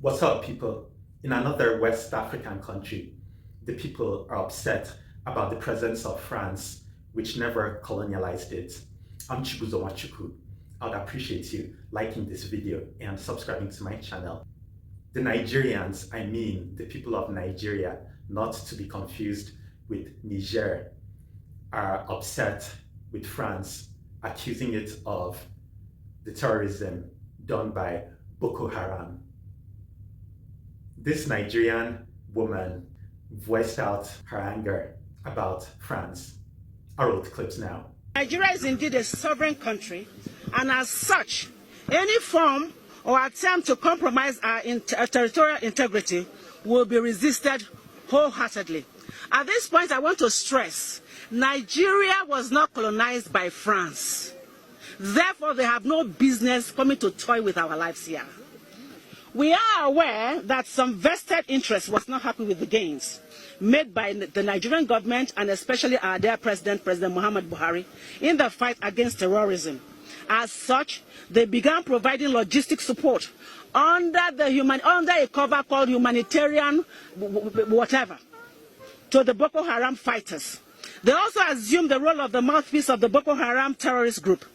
What's up, people? In another West African country, the people are upset about the presence of France, which never colonialized it. I'm Chibuzo Wachuku. I would appreciate you liking this video and subscribing to my channel. The Nigerians, I mean the people of Nigeria, not to be confused with Niger, are upset with France, accusing it of the terrorism done by Boko Haram. This Nigerian woman voiced out her anger about France. I roll the clips now. Nigeria is indeed a sovereign country, and as such, any form or attempt to compromise our territorial integrity will be resisted wholeheartedly. At this point, I want to stress, Nigeria was not colonized by France. Therefore, they have no business coming to toy with our lives here. We are aware that some vested interest was not happy with the gains made by the Nigerian government and especially our dear President Muhammad Buhari, in the fight against terrorism. As such, they began providing logistic support under a cover called humanitarian whatever to the Boko Haram fighters. They also assumed the role of the mouthpiece of the Boko Haram terrorist group.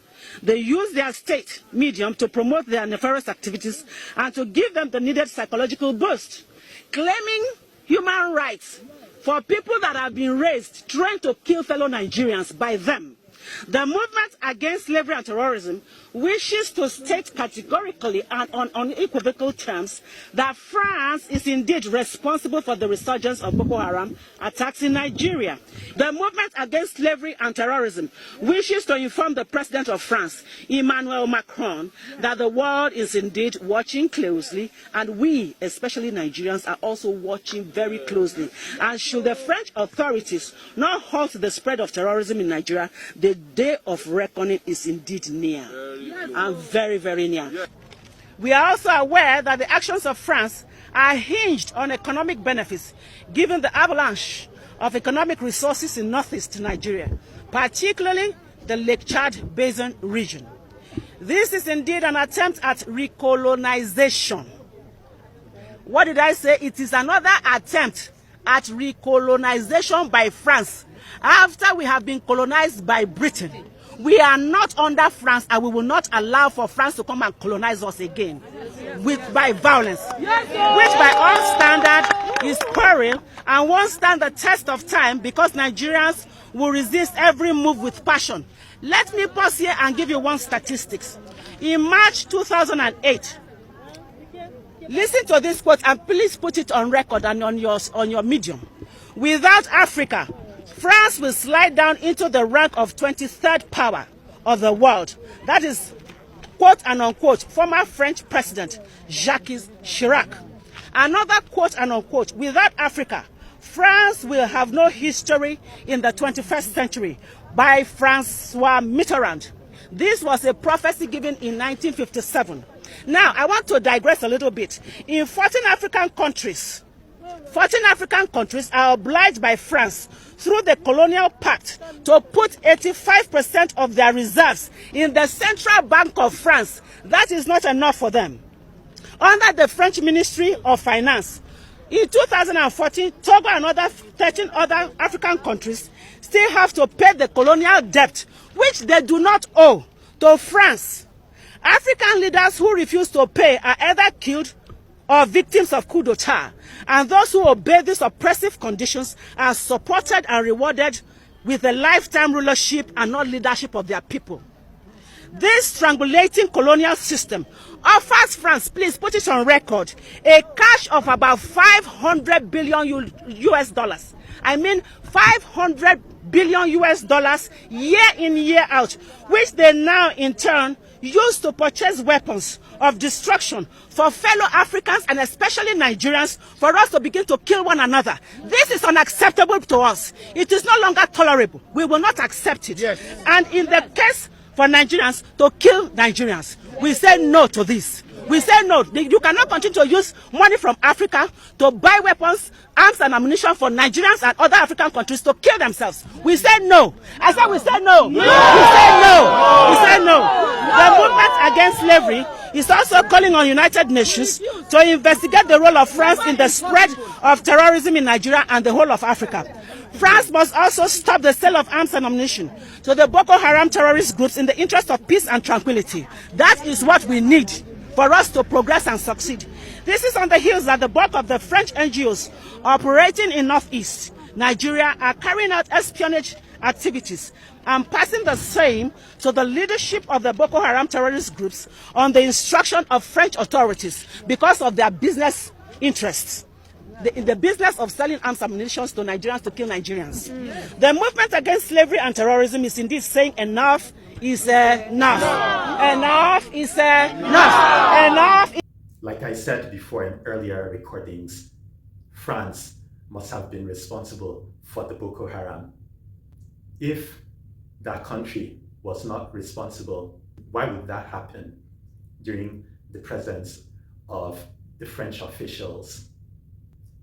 They use their state medium to promote their nefarious activities and to give them the needed psychological boost, claiming human rights for people that have been raised trying to kill fellow Nigerians by them. The movement against slavery and terrorism wishes to state categorically and on unequivocal terms that France is indeed responsible for the resurgence of Boko Haram attacks in Nigeria. The movement against slavery and terrorism wishes to inform the President of France, Emmanuel Macron, that the world is indeed watching closely, and we, especially Nigerians, are also watching very closely. And should the French authorities not halt the spread of terrorism in Nigeria, the day of reckoning is indeed near, and very, very near. We are also aware that the actions of France are hinged on economic benefits, given the avalanche of economic resources in northeast Nigeria, particularly the Lake Chad Basin region. This is indeed an attempt at recolonization. What did I say? It is another attempt at recolonization by France after we have been colonized by Britain. We are not under France, and we will not allow for France to come and colonize us again by violence, which by all standard is quarrel and won't stand the test of time, because Nigerians will resist every move with passion. Let me pause here and give you one statistics. In March 2008, listen to this quote and please put it on record and on your medium. Without Africa, France will slide down into the rank of 23rd power of the world. That is, quote and unquote, former French President Jacques Chirac. Another quote and unquote, without Africa, France will have no history in the 21st century, by Francois Mitterrand. This was a prophecy given in 1957. Now, I want to digress a little bit. In 14 African countries are obliged by France through the colonial pact to put 85% of their reserves in the Central Bank of France. That is not enough for them. Under the French Ministry of Finance, in 2014, Togo and 13 other African countries still have to pay the colonial debt, which they do not owe, to France. African leaders who refuse to pay are either killed or victims of coup d'etat, and those who obey these oppressive conditions are supported and rewarded with a lifetime rulership and not leadership of their people. This strangulating colonial system offers France, please put it on record, a cash of about 500 billion US dollars. I mean 500 billion US dollars year in, year out, which they now in turn use to purchase weapons of destruction for fellow Africans and especially Nigerians, for us to begin to kill one another. This is unacceptable to us. It is no longer tolerable. We will not accept it. Yes. And in the case for Nigerians to kill Nigerians, we say no to this. We say no. You cannot continue to use money from Africa to buy weapons, arms and ammunition for Nigerians and other African countries to kill themselves. We say no. I said we say no. No. We say no. We say no. The movement against slavery It's also calling on United Nations to investigate the role of France in the spread of terrorism in Nigeria and the whole of Africa. France must also stop the sale of arms and ammunition to the Boko Haram terrorist groups in the interest of peace and tranquility. That is what we need for us to progress and succeed. This is on the heels that the bulk of the French NGOs operating in Northeast Nigeria are carrying out espionage activities and passing the same to the leadership of the Boko Haram terrorist groups on the instruction of French authorities because of their business interests. In the business of selling arms and ammunition to Nigerians to kill Nigerians. The movement against slavery and terrorism is indeed saying enough is enough. Enough is enough. Enough is... Like I said before in earlier recordings, France must have been responsible for the Boko Haram. If that country was not responsible, why would that happen during the presence of the French officials?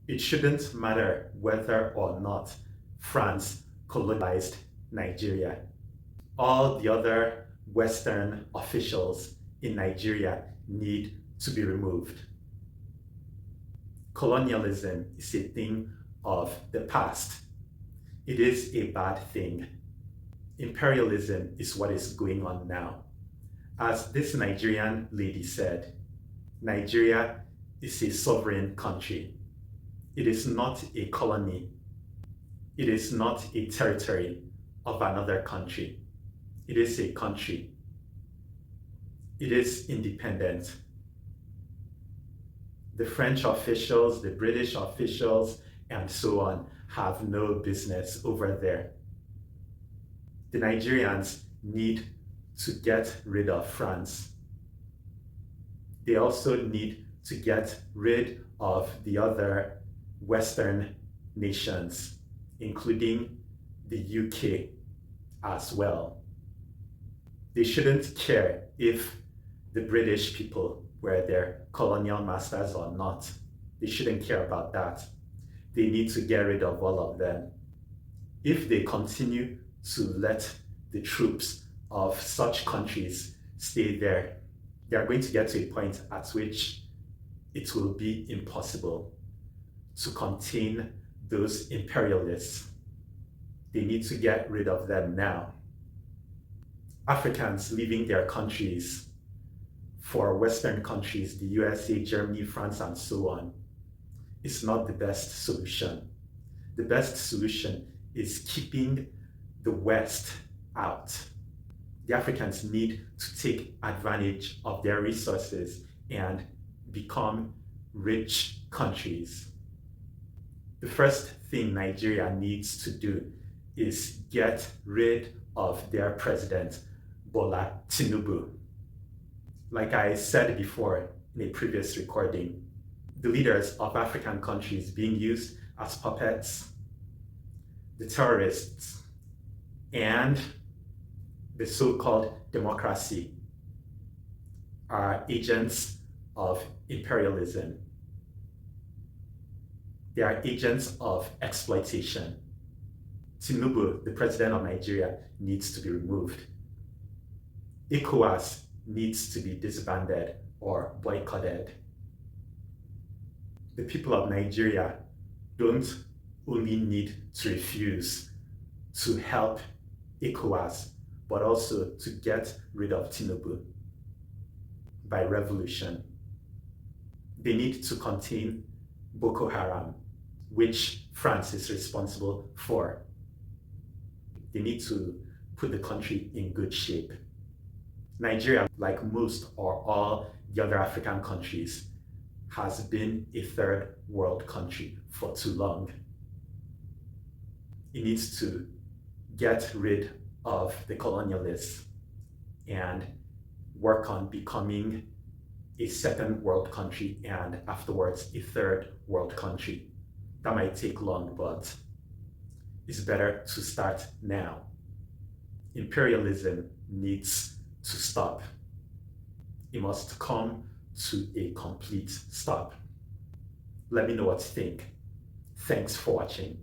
It shouldn't matter whether or not France colonized Nigeria. All the other Western officials in Nigeria need to be removed. Colonialism is a thing of the past. It is a bad thing. Imperialism is what is going on now. As this Nigerian lady said, Nigeria is a sovereign country. It is not a colony. It is not a territory of another country. It is a country. It is independent. The French officials, the British officials, and so on have no business over there. The Nigerians need to get rid of France. They also need to get rid of the other Western nations, including the UK as well. They shouldn't care if the British people were their colonial masters or not. They shouldn't care about that. They need to get rid of all of them. If they continue to let the troops of such countries stay there, they are going to get to a point at which it will be impossible to contain those imperialists. They need to get rid of them now. Africans leaving their countries for Western countries, the USA, Germany, France, and so on, is not the best solution. The best solution is keeping the West out. The Africans need to take advantage of their resources and become rich countries. The first thing Nigeria needs to do is get rid of their president, Bola Tinubu. Like I said before in a previous recording, the leaders of African countries being used as puppets, the terrorists, and the so-called democracy are agents of imperialism. They are agents of exploitation. Tinubu, the president of Nigeria, needs to be removed. ECOWAS needs to be disbanded or boycotted. The people of Nigeria don't only need to refuse to help ECOWAS, but also to get rid of Tinubu by revolution. They need to contain Boko Haram, which France is responsible for. They need to put the country in good shape. Nigeria, like most or all the other African countries, has been a third world country for too long. It needs to get rid of the colonialists and work on becoming a second world country and afterwards a third world country. That might take long, but it's better to start now. Imperialism needs to stop. It must come to a complete stop. Let me know what you think. Thanks for watching.